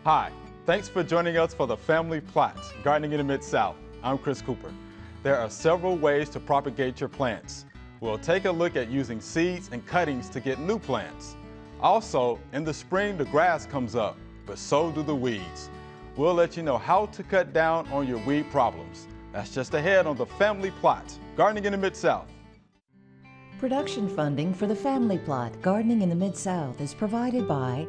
Hi, thanks for joining us for the Family Plot, Gardening in the Mid-South. I'm Chris Cooper. There are several ways to propagate your plants. We'll take a look at using seeds and cuttings to get new plants. Also, in the spring, the grass comes up, but so do the weeds. We'll let you know how to cut down on your weed problems. That's just ahead on the Family Plot, Gardening in the Mid-South. Production funding for the Family Plot, Gardening in the Mid-South is provided by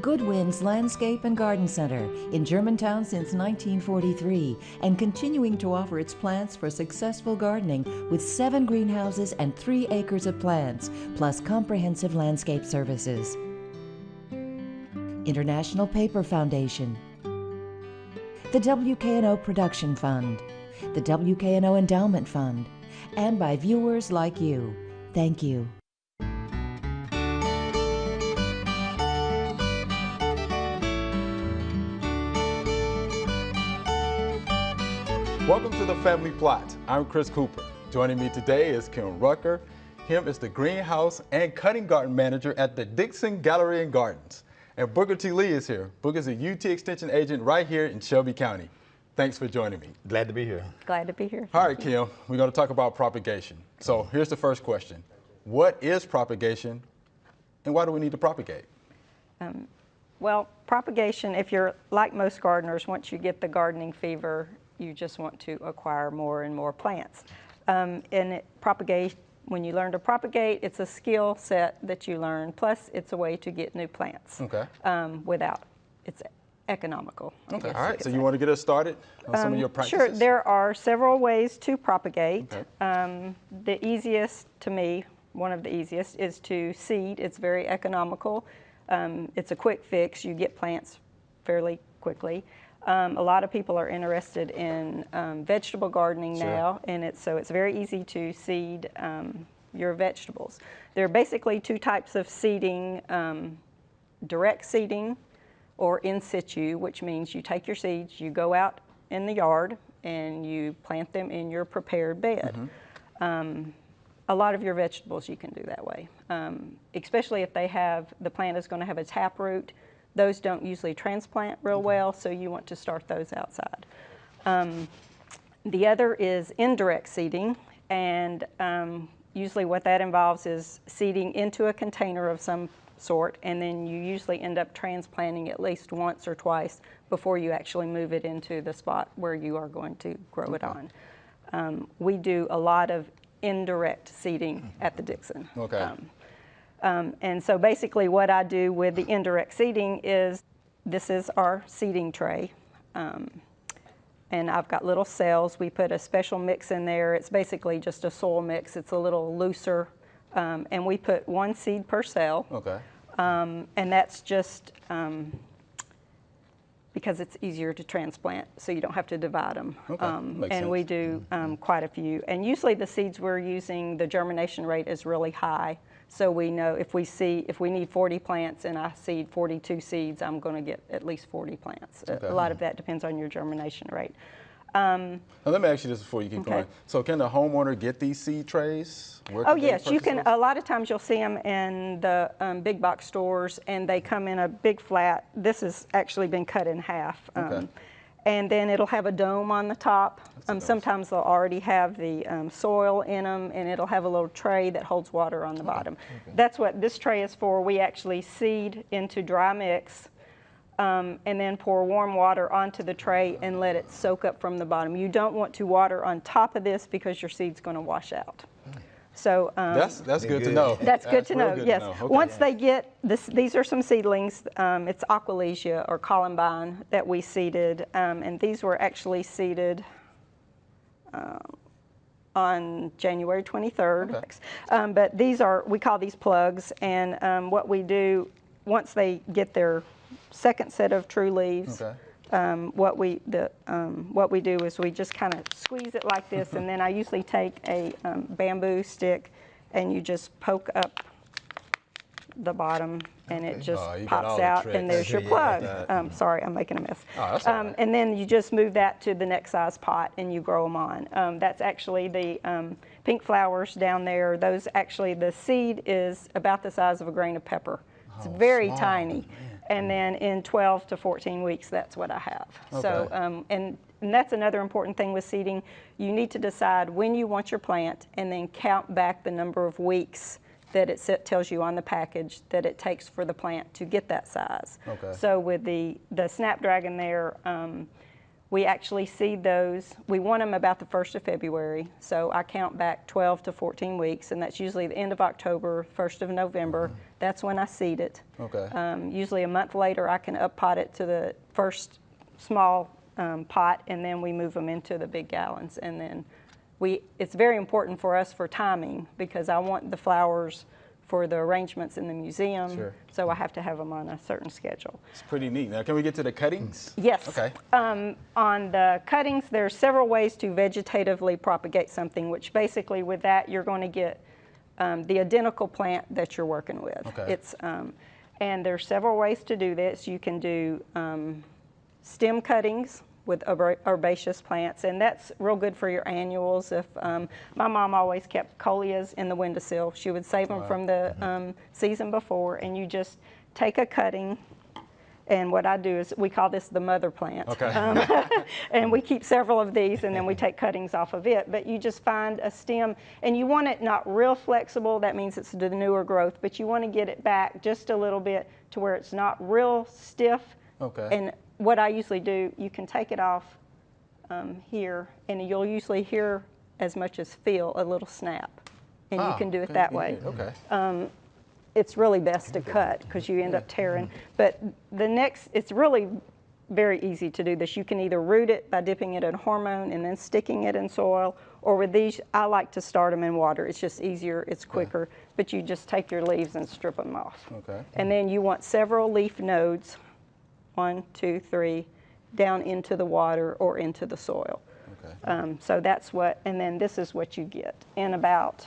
Goodwin's Landscape and Garden Center in Germantown since 1943 and continuing to offer its plants for successful gardening with 7 greenhouses and 3 acres of plants, plus comprehensive landscape services. International Paper Foundation, the WKNO Production Fund, the WKNO Endowment Fund, and by viewers like you. Thank you. Welcome to the Family Plot. I'm Chris Cooper. Joining me today is Kim Rucker. Kim is the greenhouse and cutting garden manager at the Dixon Gallery and Gardens. And Booker T. Lee is here. Booker's a UT Extension agent right here in Shelby County. Thanks for joining me. Glad to be here. Glad to be here. All right, Kim, we're going to talk about propagation. So here's the first question. What is propagation and why do we need to propagate? Well, propagation, if you're like most gardeners, once you get the gardening fever, you just want to acquire more and more plants. When you learn to propagate, it's a skill set that you learn, plus it's a way to get new plants. Okay. It's economical. Okay, all right, so you want to get us started on some of your practices? Sure, there are several ways to propagate. Okay. The easiest to me, one of the easiest, is to seed. It's very economical. It's a quick fix. You get plants fairly quickly. A lot of people are interested in vegetable gardening now, and it's very easy to seed your vegetables. There are basically 2 types of seeding, direct seeding or in situ, which means you take your seeds, you go out in the yard, and you plant them in your prepared bed. Mm-hmm. A lot of your vegetables you can do that way, especially if the plant is going to have a taproot. Those don't usually transplant real well, so you want to start those outside. The other is indirect seeding, and usually what that involves is seeding into a container of some sort, and then you usually end up transplanting at least once or twice before you actually move it into the spot where you are going to grow it on. We do a lot of indirect seeding at the Dixon. Okay. And so basically what I do with the indirect seeding is, this is our seeding tray. And I've got little cells. We put a special mix in there. It's basically just a soil mix. It's a little looser. And we put 1 seed per cell. Okay. And that's just because it's easier to transplant, so you don't have to divide them. Okay. Makes and sense. we do quite a few. And usually the seeds we're using, the germination rate is really high. So we know if we need 40 plants and I seed 42 seeds, I'm going to get at least 40 plants. Okay. A lot of that depends on your germination rate. Now let me ask you this before you keep going. So can the homeowner get these seed trays? Oh yes, you can. A lot of times you'll see them in the big box stores, and they come in a big flat. This has actually been cut in half. Okay. And then it'll have a dome on the top. Sometimes they'll already have the soil in them, and it'll have a little tray that holds water on the bottom. Okay. That's what this tray is for. We actually seed into dry mix, and then pour warm water onto the tray and let it soak up from the bottom. You don't want to water on top of this because your seed's going to wash out. So that's good to know. That's good to know. Yes. Okay. Once they get this, these are some seedlings. It's Aqualesia or Columbine that we seeded, and these were actually seeded on January 23rd. Okay. But we call these plugs, and what we do once they get their second set of true leaves. Okay. What we do is we just kind of squeeze it like this, and then I usually take a bamboo stick and you just poke up the bottom, and it just pops out, and there's your plug. Sorry, I'm making a mess. Oh, that's all right. And then you just move that to the next size pot, and you grow them on. That's actually the pink flowers down there. Those actually, the seed is about the size of a grain of pepper. It's very tiny. And then in 12 to 14 weeks, that's what I have. So, and that's another important thing with seeding. You need to decide when you want your plant and then count back the number of weeks that it tells you on the package that it takes for the plant to get that size. Okay. So with the Snapdragon there, we actually seed those. We want them about the 1st of February. So I count back 12 to 14 weeks, and that's usually the end of October, 1st of November. That's when I seed it. Okay. Usually a month later, I can up pot it to the first small pot, and then we move them into the big gallons. And then it's very important for us for timing, because I want the flowers for the arrangements in the museum. Sure. So I have to have them on a certain schedule. It's pretty neat. Now, can we get to the cuttings? Yes. Okay. On the cuttings, there's several ways to vegetatively propagate something, which basically with that, you're going to get the identical plant that you're working with. Okay. And there's several ways to do this. You can do stem cuttings with herbaceous plants, and that's real good for your annuals. If my mom always kept coleus in the windowsill, she would save them from the season before, and you just take a cutting. And what I do is, we call this the mother plant. Okay. And we keep several of these, and then we take cuttings off of it. But you just find a stem, and you want it not real flexible. That means it's the newer growth, but you want to get it back just a little bit to where it's not real stiff. Okay. And what I usually do, you can take it off here, and you'll usually hear as much as feel a little snap. And you can do it that way. Okay. It's really best to cut, because you end up tearing. But it's really very easy to do this. You can either root it by dipping it in hormone and then sticking it in soil, or with these, I like to start them in water. It's just easier, it's quicker, but you just take your leaves and strip them off. Okay. And then you want several leaf nodes, 1, 2, 3, down into the water or into the soil. Okay. So that's what, and then this is what you get in about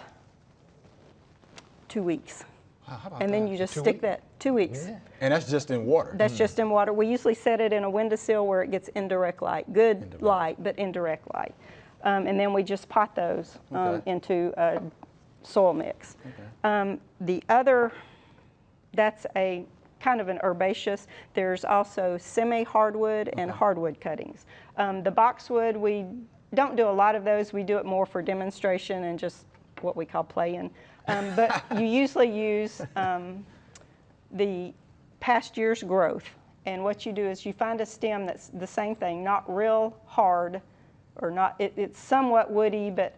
2 weeks. Wow, how about And then that? you just 2 stick weeks? that 2 weeks. Yeah. And that's just in water. That's just in water. We usually set it in a windowsill where it gets indirect light, good light, but indirect light. And then we just pot those into a soil mix. Okay. The other, that's a kind of an herbaceous. There's also semi-hardwood and hardwood cuttings. The boxwood, we don't do a lot of those. We do it more for demonstration and just what we call playing. But you usually use the past year's growth. And what you do is you find a stem that's the same thing, not real hard, or not, it's somewhat woody, but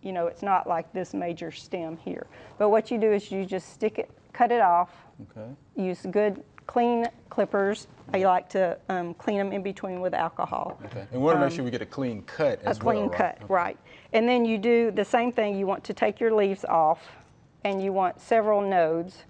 you know, it's not like this major stem here. But what you do is you just stick it, cut it off, Okay. use good clean clippers. I like to clean them in between with alcohol. Okay. And we want to make sure we get a clean cut as well. A clean right? cut, right. And then you do the same thing. You want to take your leaves off, and you want several nodes.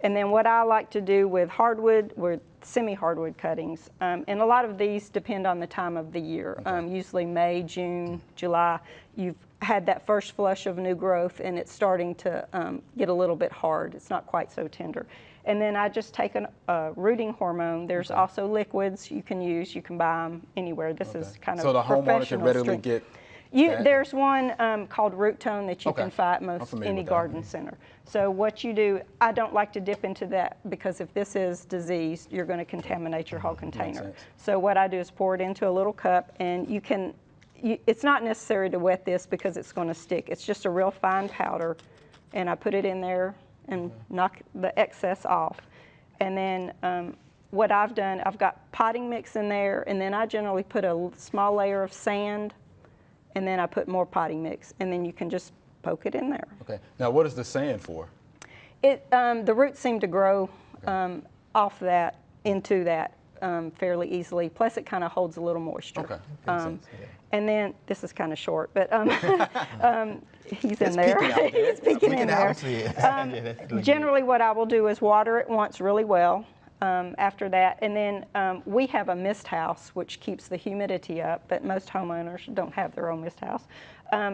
And then what I like to do with hardwood, with semi-hardwood cuttings, and a lot of these depend on the time of the year. Usually May, June, July, you've had that first flush of new growth, and it's starting to get a little bit hard. It's not quite so tender. And then I just take a rooting hormone. There's also liquids you can use. You can buy them anywhere. This is kind of So the homeowner can professional readily strength. get that? There's one called Root Tone that you Okay. can find at I'm most familiar any with that. garden center. So what you do, I don't like to dip into that, because if this is diseased, you're going to contaminate your whole container. sense. So what I do is pour it into a little cup, and it's not necessary to wet this because it's going to stick. It's just a real fine powder, and I put it in there and knock the excess off. And then what I've done, I've got potting mix in there, and then I generally put a small layer of sand, and then I put more potting mix, and then you can just poke it in there. Okay. Now, what is the sand for? The roots seem to grow off that, into that fairly easily. Plus, it kind of holds a little moisture. Okay. Makes sense. And then, this is kind of short, but he's in It's there. peeking out there. He's peeking in there. Generally, what I will do is water it once really well. After that, and then we have a mist house which keeps the humidity up, but most homeowners don't have their own mist house.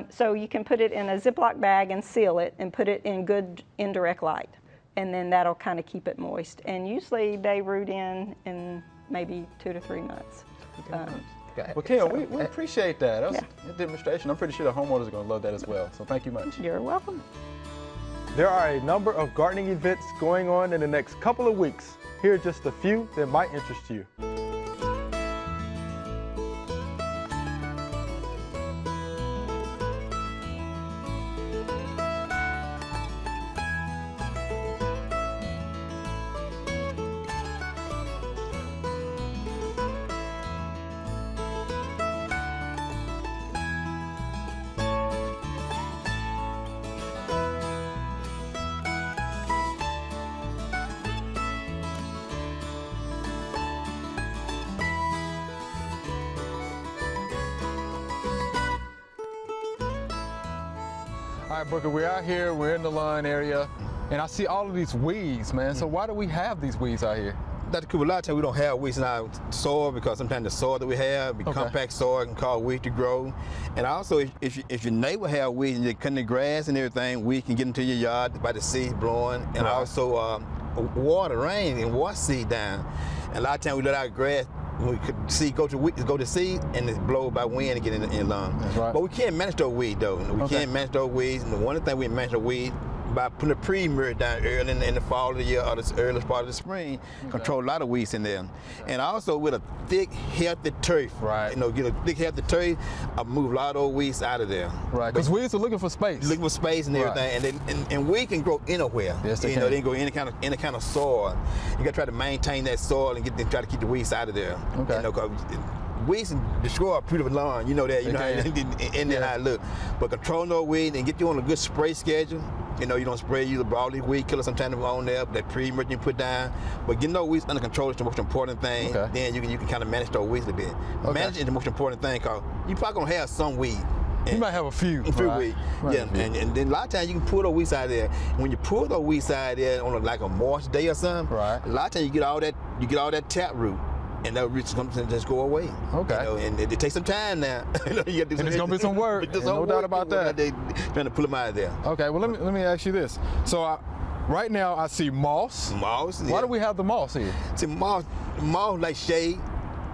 So you can put it in a Ziploc bag and seal it and put it in good indirect light, and then that'll kind of keep it moist. And usually they root in maybe 2 to 3 months. Well, Kim, we appreciate that. That was a demonstration. I'm pretty sure the homeowners are going to love that as well. So thank you much. You're welcome. There are a number of gardening events going on in the next couple of weeks. Here are just a few that might interest you. All right, Booker, we're out here, we're in the lawn area, and I see all of these weeds, man. So why do we have these weeds out here? Dr. Cooper, a lot of times we don't have weeds in our soil because sometimes the soil that we have, compact soil, can cause weeds to grow. And also, if your neighbor have weeds and you're cutting the grass and everything, weeds can get into your yard by the seed blowing. And also, water, rain, and water seed down. And a lot of times we let our grass, we could see go to seed and it's blow by wind and get in the lawn. That's right. But we can't manage those weeds though. We can't manage those weeds. And the one thing we manage the weeds by putting a pre-emerge down early in the fall of the year or the early part of the spring, control a lot of weeds in there. And also with a thick, healthy turf. Right. You know, get a thick, healthy turf, move a lot of those weeds out of there. Right, because weeds are looking for space. Looking for space and everything, and weeds can grow anywhere. Yes, they you know, can. they can grow any kind of soil. You got to try to maintain that soil and try to keep the weeds out of there. Okay. You know, 'cause weeds can destroy a beautiful lawn. You know that. You know how it look. But control those weeds and get you on a good spray schedule. You know, you don't spray the broadleaf weed killer sometimes on there, that pre-emerge you put down. But getting those weeds under control is the most important thing. Okay. Then you can kind of manage those weeds a bit. Managing is the most important thing because you probably gonna have some weed. You might have a few. Weeds. Yeah, and then a lot of times you can pull those weeds out of there. When you pull those weeds out of there on like a moist day or something, Right. a lot of times you get all that tap root. And that root just go away. Okay. You know, and it takes some time now. You know, you And it's gonna be some work, There's no doubt about that. They trying to pull them out of there. Okay, well let me ask you this. So right now I see moss. Moss. Why do we have the moss here? See, moss like shade.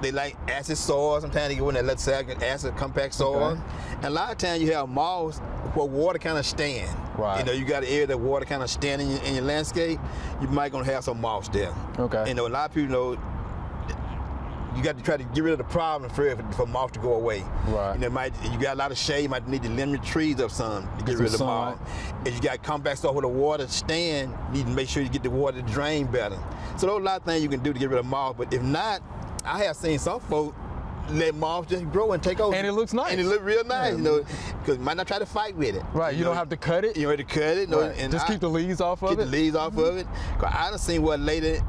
They like acid soil. Sometimes they go in that let's say acid compact soil. Okay. And a lot of times you have moss where water kind of stand. Right. You know, you got an area that water kind of stand in your landscape. You might gonna have some moss there. Okay. You know, a lot of people know. You got to try to get rid of the problem for moss to go away. Right. You know, you got a lot of shade. You might need to limit your trees up some to get rid of the moss. If you got compact stuff where the water stand, you need to make sure you get the water to drain better. So there's a lot of things you can do to get rid of moss. But if not, I have seen some folks let moss just grow and take over. And it looks nice. And it looks real nice, you know, because you might not try to fight with it. Right, you don't have to cut it. You don't have to cut it. No, Right. Just keep the leaves off of it. Get the leaves off of it. Because I done seen what lady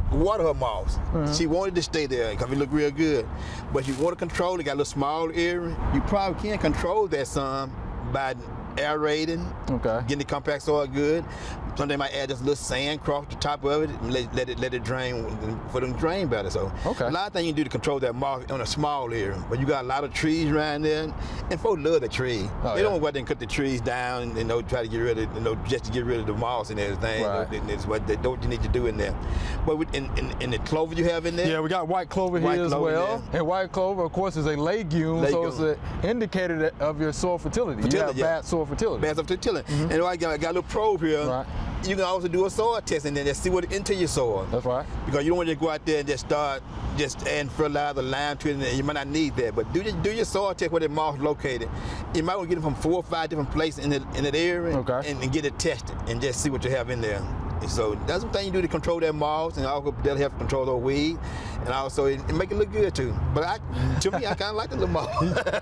water her moss. She wanted to stay there because it looked real good. But you want to control it, got a little small area. You probably can control that some by aerating, getting the compact soil good. Sometimes they might add just a little sand across the top of it and let it drain for them to drain better. So a lot of things you can do to control that moss on a small area. But you got a lot of trees around there, and folks love the tree. They don't go out there and cut the trees down and try to get rid of just to get rid of the moss and everything. Right. It's what you need to do in there. But in the clover you have in there. Yeah, we got white clover here as well. And white clover, of course, is a legume. So it's an indicator of your soil fertility. You have bad soil fertility. Bad soil fertility. And I got a little probe here. Right. You can also do a soil test and then just see what into your soil. That's right. Because you don't want to go out there and just start adding fertilizer, lime to it, and you might not need that. But do your soil test where the moss is located. You might want to get it from 4 or 5 different places in that area and get it tested and just see what you have in there. And so that's one thing you do to control that moss, and also that'll help control those weeds, and also it make it look good too. But to me, I kind of like the little moss.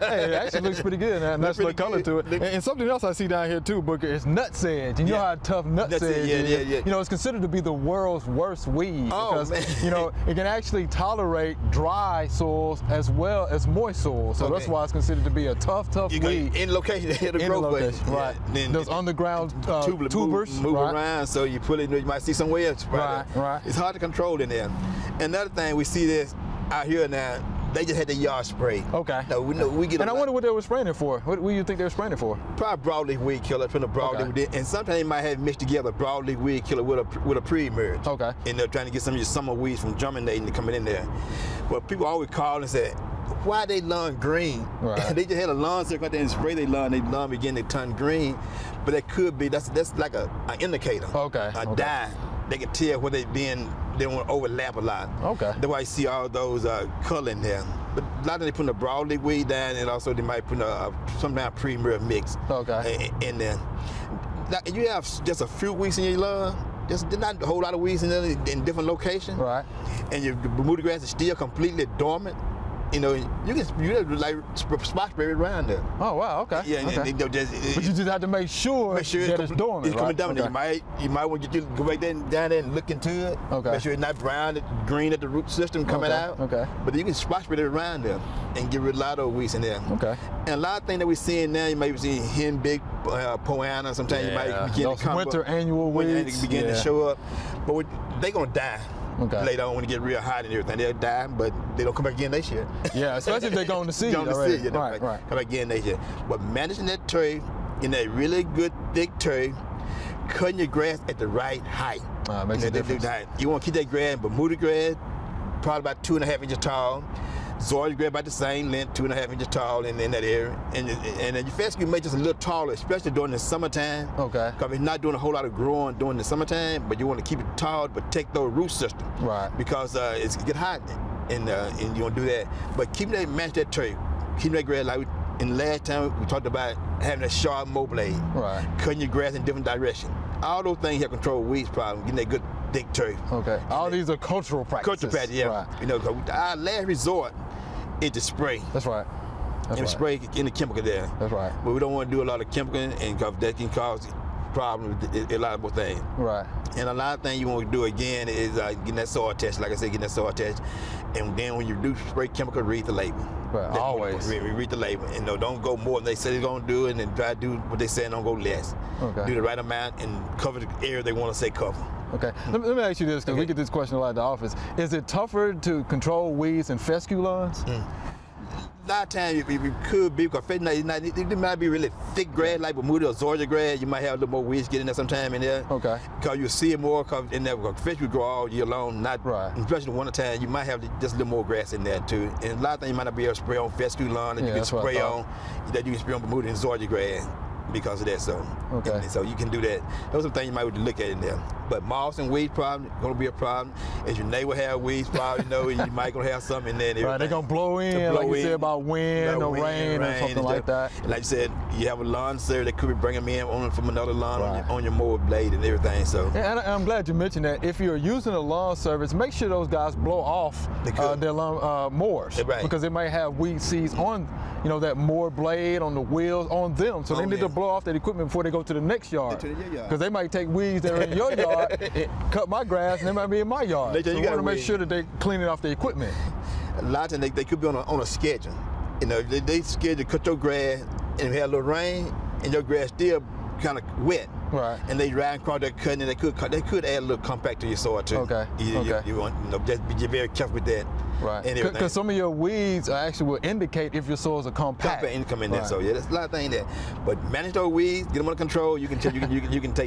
Hey, it actually looks pretty good. Nice little color to it. And something else I see down here too, Booker, is nutsedge. And you know how tough nutsedge is. Yeah. You know, it's considered to be the world's worst weed because you know it can actually tolerate dry soils as well as moist soils. So that's why it's considered to be a tough weed. In location, it'll in grow location, right? Then those underground tubers move around, so you put it. You might see somewhere else. Right. It's hard to control in there. Another thing we see this out here now. They just had the yard spray. Okay. No, we get. And I wonder what they were spraying it for. What do you think they were spraying it for? Probably broadleaf weed killer, from the broadleaf. And sometimes they might have mixed together broadleaf weed killer with a pre-emerge. Okay. And they're trying to get some of your summer weeds from germinating to coming in there. But people always call and say, why they lawn green? Right. They just had a lawn circle out there and spray their lawn. They lawn begin to turn green. But that could be that's like an indicator. Okay. A dye. They can tell where they being they don't want to overlap a lot. Okay. That's why you see all those color in there. But a lot of they put a broadleaf weed down, and also they might put sometimes premier mix in there. Now, you have just a few weeds in your lawn. Just not a whole lot of weeds in different locations. Right. And your Bermuda grass is still completely dormant. You know, you can like spot spray it around there. Oh wow, okay. Yeah, and okay. but you just have to make sure that it's dormant. It's coming right? down. Okay. You might want to go back down there and look into it. Okay. Make sure it's not brown, green at the root system coming out. Okay. But you can spot spray it around there and get rid of a lot of weeds in there. Okay. And a lot of things that we're seeing now, you might be seeing hen big poana. Sometimes you might begin those to come winter up, annual weeds begin to show up. But they're gonna die. Okay. Later on when it get real hot and everything, they'll die, but they don't come back again next year. Yeah, especially if they're going to seed already. Right. Come back again next year. But managing that tree in that really good thick tree, cutting your grass at the right height. Makes a difference. You want to keep that grass, Bermuda grass, probably about 2.5 inches tall. Zoysia grass about the same length, 2.5 inches tall in that area. And your fescue may just a little taller, especially during the summertime. Okay. Because it's not doing a whole lot of growing during the summertime, but you want to keep it tall, but take those root system. Right. Because it's get hot, and you want to do that. But keep that, match that tree. Keep that grass like in the last time we talked about having a sharp mow blade. Right. Cutting your grass in different direction. All those things help control weeds problem, getting that good thick tree. Okay. All these are cultural practices. Cultural practice, yeah. Right. You know, our last resort is to spray. That's right. That's right. Spray in the chemical there. That's right. But we don't want to do a lot of chemical, and that can cause problems with a lot of things. Right. And a lot of things you want to do again is getting that soil test. Like I said, getting that soil test. And then when you do spray chemical, read the label. Right. Always. Read the label. And don't go more than they say they're going to do, and then try to do what they say and don't go less. Okay. Do the right amount and cover the area they want to say cover. Okay. Let me ask you this, because we get this question a lot at the office. Is it tougher to control weeds in fescue lawns? A lot of times it could be, because it might be really thick grass like Bermuda or Zoysia grass. You might have a little more weeds getting there sometime in there. Okay. Because you see it more in there, because fish will grow all year long. Not right. Especially in the winter time, you might have just a little more grass in there too. And a lot of things you might not be able to spray on fescue lawn that you can spray on, that you can spray on Bermuda and Zoysia grass because of that. So, so you can do that. Those are things you might want to look at in there. But moss and weed problem going to be a problem. As your neighbor have weeds problem, you might going to have something in there. Right, they're going to blow in, like you said about wind or rain or something like that. And like you said, you have a lawn server that could be bringing them in from another lawn on your mower blade and everything. So. And I'm glad you mentioned that. If you're using a lawn service, make sure those guys blow off their lawn mowers. Right. Because they might have weed seeds on that mower blade, on the wheels, on them. So they need to blow off that equipment before they go to the next yard. Because they might take weeds that are in your yard, cut my grass, and they might be in my yard. So you want to make sure that they clean it off the equipment. A lot of times they could be on a schedule. They schedule to cut your grass, and if you have a little rain, and your grass still kind of wet. Right. And they ride across that cutting, and they could add a little compact to your soil too. Okay. You want just be very careful with that. Right. Because some of your weeds actually will indicate if your soils are compact. Compact income in there. So yeah, there's a lot of things there. But manage those weeds, get them under control. You can take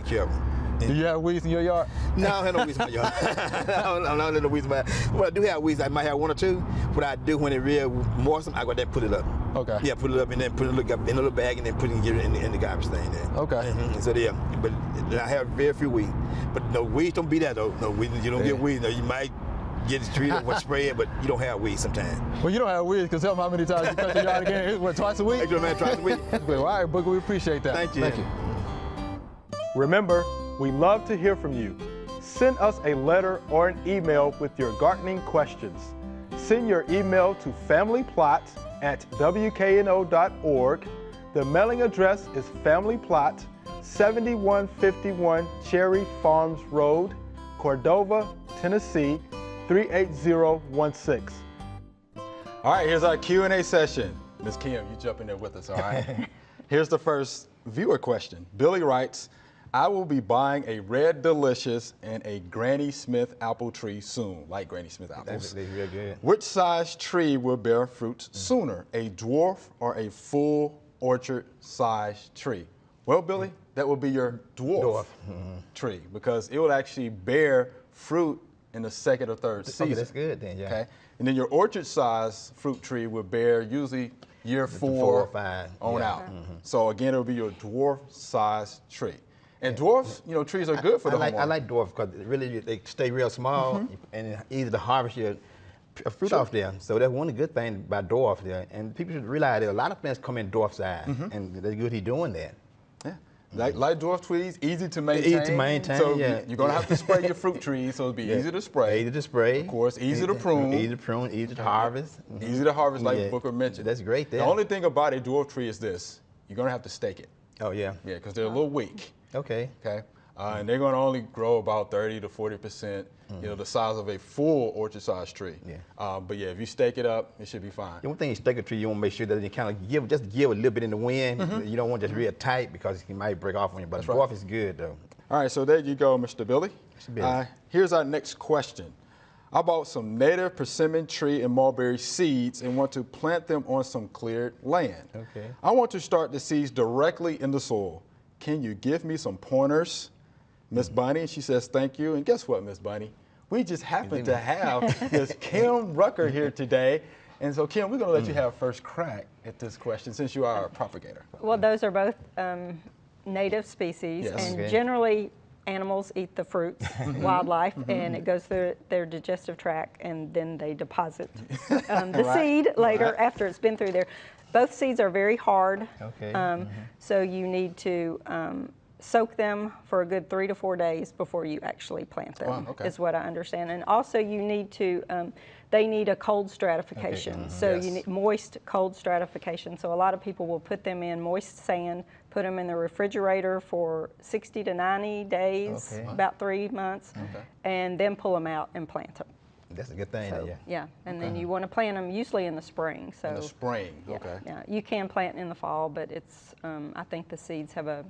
care of them. Do you have weeds in your yard? No, I don't have no weeds in my yard. I don't have no weeds in my yard. Well, I do have weeds. I might have one or two. What I do when it's real moist, I go there and put it up. Okay. Yeah, put it up and then put it in a little bag and then put it in the garbage thing there. Okay. So yeah, but I have very few weeds. But no weeds don't be that though. No weeds, you don't get weeds. No, you might get the tree or spray it, but you don't have weeds sometimes. Well, you don't have weeds, because tell them how many times you cut your yard again. What, twice a week? Twice a week. Well, all right, Booker, we appreciate that. Thank you. Thank you. Remember, we love to hear from you. Send us a letter or an email with your gardening questions. Send your email to familyplot@wkno.org. The mailing address is Family Plot, 7151 Cherry Farms Road, Cordova, Tennessee, 38016. All right, here's our Q&A session. Ms. Kim, you jump in there with us, all right? Here's the first viewer question. Billy writes, I will be buying a Red Delicious and a Granny Smith apple tree soon, like Granny Smith apples. That's real good. Which size tree will bear fruit sooner, a dwarf or a full orchard size tree? Well, Billy, that will be your dwarf tree, because it will actually bear fruit in the second or third season. Okay, that's good then, yeah. Okay? And then your orchard size fruit tree will bear usually year 4 or 5 on out. So again, it will be your dwarf size tree. And dwarfs, trees are good for the I homeowner. like dwarf because really they stay real small and easy to harvest your fruit off there. So that's one of the good things about dwarf there. And people should realize that a lot of plants come in dwarf size, and that's good he's doing that. Yeah. Like dwarf trees, easy to maintain. Easy to maintain, So yeah. you're going to have to spray your fruit trees, so it'll be easy to spray. Easy to spray. Of course, easy to prune. Easy to prune, easy to harvest. Easy to harvest, like Yeah. Booker mentioned. That's great there. The only thing about a dwarf tree is this. You're going to have to stake it. Oh, yeah. Yeah, because they're a little weak. Okay. Okay. And they're going to only grow about 30 to 40%, the size of a full orchard-sized tree. Yeah. But yeah, if you stake it up, it should be fine. The one thing you stake a tree, you want to make sure that you kind of give a little bit in the wind. You don't want just real tight because it might break off on you. But right. dwarf is good though. All right, so there you go, Mr. Billy. Mr. Billy. Here's our next question. I bought some native persimmon tree and mulberry seeds and want to plant them on some cleared land. Okay. I want to start the seeds directly in the soil. Can you give me some pointers? Miss Bunny, she says, thank you. And guess what, Miss Bunny? We just happen to have Miss Kim Rucker here today. And so, Kim, we're going to let you have first crack at this question since you are a propagator. Well, those are both native species, Yes. and Okay. generally animals eat the fruits, wildlife, and it goes through their digestive tract, and then they deposit the seed later after it's been through there. Both seeds are very hard, Okay. so you need to soak them for a good 3 to 4 days before you actually plant them, Wow, okay. is what I understand. And also you need to, they need a cold stratification. So Yes. you need moist, cold stratification. So a lot of people will put them in moist sand, put them in the refrigerator for 60 to 90 days, Okay. about 3 months, and then pull them out and plant them. That's a good thing. So, yeah. yeah, and then you want to plant them usually in the spring. So In the spring, yeah, okay. yeah, you can plant in the fall, but it's I think the seeds have a,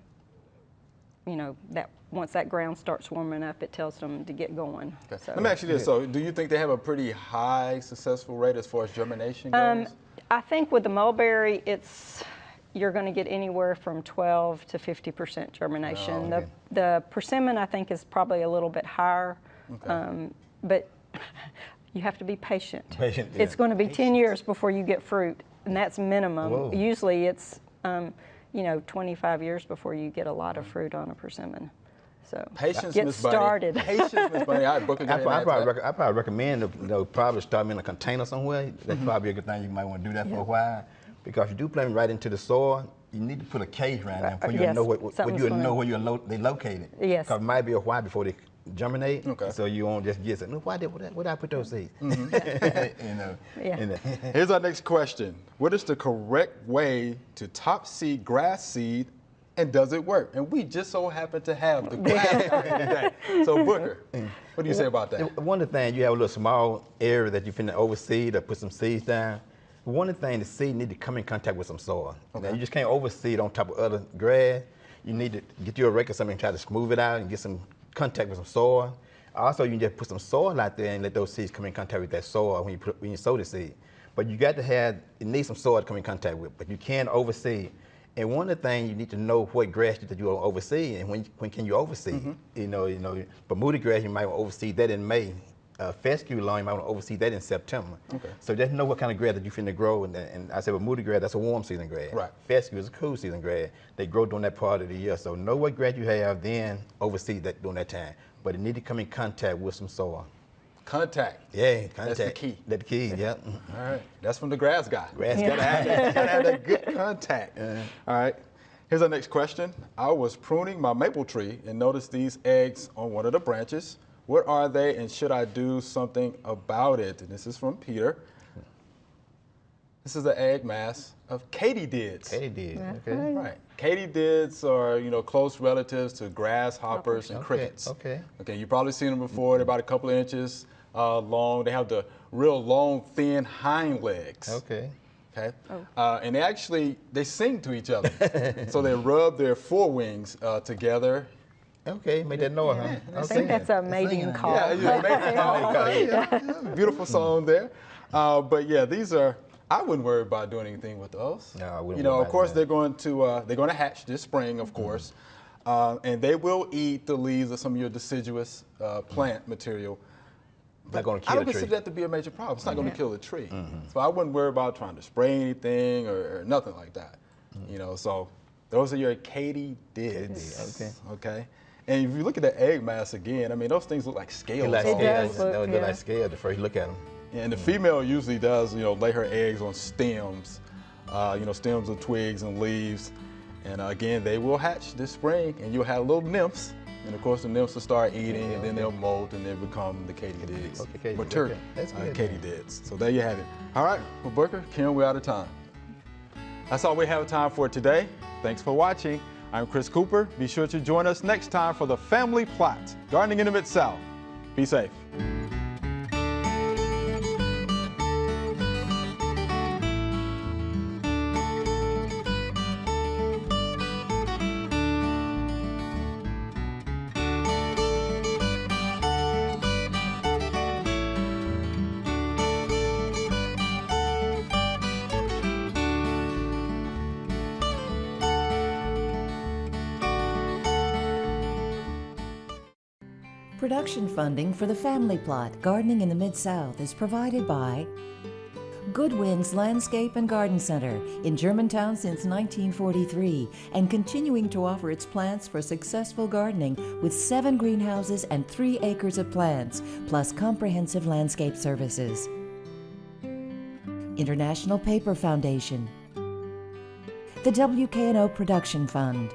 that once that ground starts warming up, it tells them to get going. Okay. So, Let me ask you this. So, do you think they have a pretty high successful rate as far as germination goes? I think with the mulberry, you're going to get anywhere from 12 to 50% germination. Oh, okay. The persimmon, I think, is probably a little bit higher, but you have to be patient. Patient, yeah. It's going to be 10 years before you get fruit, and that's minimum. Whoa. Usually it's 25 years before you get a lot of fruit on a persimmon. So Patience, get Miss Bunny. started. Patience, Miss Bunny. All right, Booker, go I ahead and add to that. probably recommend probably start them in a container somewhere. That's probably a good thing. You might want to do that for a while, because if you do plant them right into the soil, you need to put a cage around them for you to Yes, know where something's you gonna- know where they located. Yes. Because it might be a while before they germinate. Okay. So you won't just guess it. No, where did I put those seeds? Yeah. Here's our next question. What is the correct way to top seed grass seed, and does it work? And we just so happen to have the grass today. So Booker, what do you say about that? One of the things, you have a little small area that you finna overseed or put some seeds down. One of the things, the seed need to come in contact with some soil. Now, you just can't overseed on top of other grass. You need to get you a rake or something and try to smooth it out and get some contact with some soil. Also, you can just put some soil out there and let those seeds come in contact with that soil when you sow the seed. But you got to it needs some soil to come in contact with, but you can't overseed. And one of the things, you need to know what grass that you want to overseed and when can you overseed. Bermuda grass, you might want to overseed that in May. Fescue lawn, you might want to overseed that in September. Okay. So just know what kind of grass that you're finna grow. And I said Bermuda grass, that's a warm season grass. Right. Fescue is a cool season grass. They grow during that part of the year. So know what grass you have, then overseed that during that time. But it need to come in contact with some soil. Contact. Yeah, contact. That's the key. That's the key, yeah. All right. That's from the grass guy. Grass Gotta have that good contact. All right. Here's our next question. I was pruning my maple tree and noticed these eggs on one of the branches. What are they, and should I do something about it? And this is from Peter. This is the egg mass of katydids. Katydid, okay. Right. Katydids are, close relatives to grasshoppers and crickets. Okay. Okay, you've probably seen them before. They're about a couple of inches long. They have the real long, thin hind legs. Okay. Okay. And they sing to each other. So they rub their forewings together. Okay, make that noise, huh? I think that's a mating call. Yeah, beautiful song there. But yeah, I wouldn't worry about doing anything with those. No, I wouldn't. Of course, they're going to hatch this spring, of course, and they will eat the leaves of some of your deciduous plant material. Not going to I kill don't the tree. consider that to be a major problem. It's not going to kill the tree. So I wouldn't worry about trying to spray anything or nothing like that. So Those are your katydids. Okay. Okay. And if you look at the egg mass again, I mean, those things look like scales. Like It does scales. look, They look yeah. like scales the first you look at them. And the female usually does, lay her eggs on stems, stems of twigs and leaves. And again, they will hatch this spring, and you'll have little nymphs. And of course, the nymphs will start eating, and then they'll molt, and then become the katydids, Okay, katydids, mature okay. That's good, katydids. So there you have it. All right, well, Booker, Kim, we're out of time. That's all we have time for today. Thanks for watching. I'm Chris Cooper. Be sure to join us next time for the Family Plot, Gardening in the Mid-South. Be safe. Production funding for the Family Plot, Gardening in the Mid-South is provided by Good Winds Landscape and Garden Center in Germantown since 1943 and continuing to offer its plants for successful gardening with 7 greenhouses and 3 acres of plants, plus comprehensive landscape services. International Paper Foundation, the WKNO Production Fund,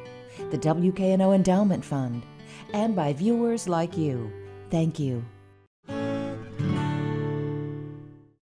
the WKNO Endowment Fund, and by viewers like you. Thank you.